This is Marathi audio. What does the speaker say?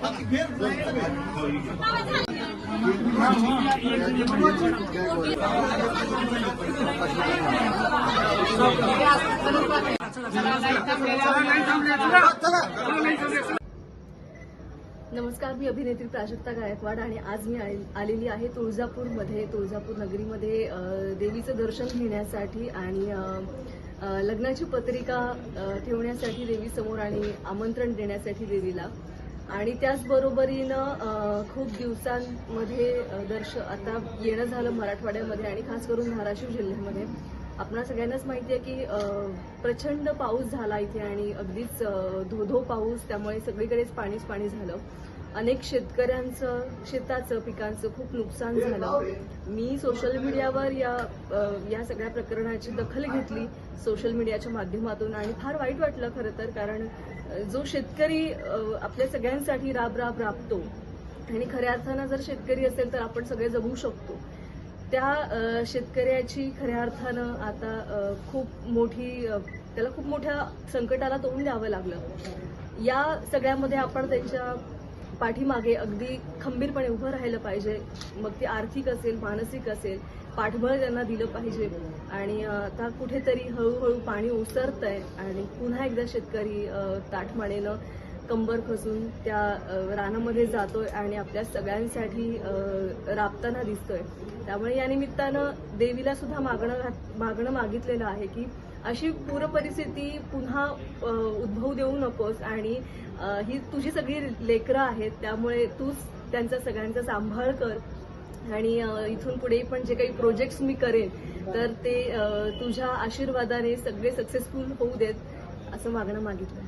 नमस्कार, मी अभिनेत्री प्राजक्ता गायकवाड आणि आज मी आलेली आहे तुळजापूरमध्ये. तुळजापूर नगरीमध्ये देवीचं दर्शन घेण्यासाठी आणि लग्नाची पत्रिका ठेवण्यासाठी देवीसमोर आणि आमंत्रण देण्यासाठी देवीला. आणि त्याचबरोबरीनं खूप दिवसांमध्ये आता येणं झालं मराठवाड्यामध्ये आणि खास करून धाराशिव जिल्ह्यामध्ये. आपणा सगळ्यांनाच माहिती आहे की प्रचंड पाऊस झाला इथे आणि अगदीच धोधो पाऊस, त्यामुळे सगळीकडेच पाणीच पाणी झालं. अनेक शेतकऱ्यांचं शेताचं पिकांचं खूप नुकसान झालं. मी सोशल मीडियावर या सगळ्या प्रकरणाची दखल घेतली सोशल मीडियाच्या माध्यमातून आणि फार वाईट वाटलं खरं तर, कारण जो शेतकरी आपल्या सगळ्यांसाठी राबतो आणि खऱ्या अर्थानं जर शेतकरी असेल तर आपण सगळे जगू शकतो. त्या शेतकऱ्याची खऱ्या अर्थानं आता त्याला खूप मोठ्या संकटाला तोंड द्यावं लागलं. या सगळ्यामध्ये आपण त्यांच्या पाठीमागे अगदी खंबीरपणे उभं राहिलं पाहिजे. मग ते आर्थिक असेल, मानसिक असेल, पाठबळ त्यांना दिलं पाहिजे. आणि आता कुठेतरी हळूहळू पाणी ओसरतंय आणि पुन्हा एकदा शेतकरी ताठमानेनं कंबर खचून त्या रानामध्ये जातोय आणि आपल्या सगळ्यांसाठी राबताना दिसतोय. त्यामुळे या निमित्तानं देवीला सुद्धा मागणं मागितलेलं आहे की अशी पूर परिस्थिती पुन्हा उद्भवू देऊ नकोस आणि ही तुझी सगळी लेकरं आहेत, त्यामुळे तूच त्यांचा सगळ्यांचा सांभाळ कर आणि इथून पुढे पण जे काही प्रोजेक्ट्स मी करेन तर ते तुझ्या आशीर्वादाने सगळे सक्सेसफुल होऊ देत, असं मागणं मागितलं.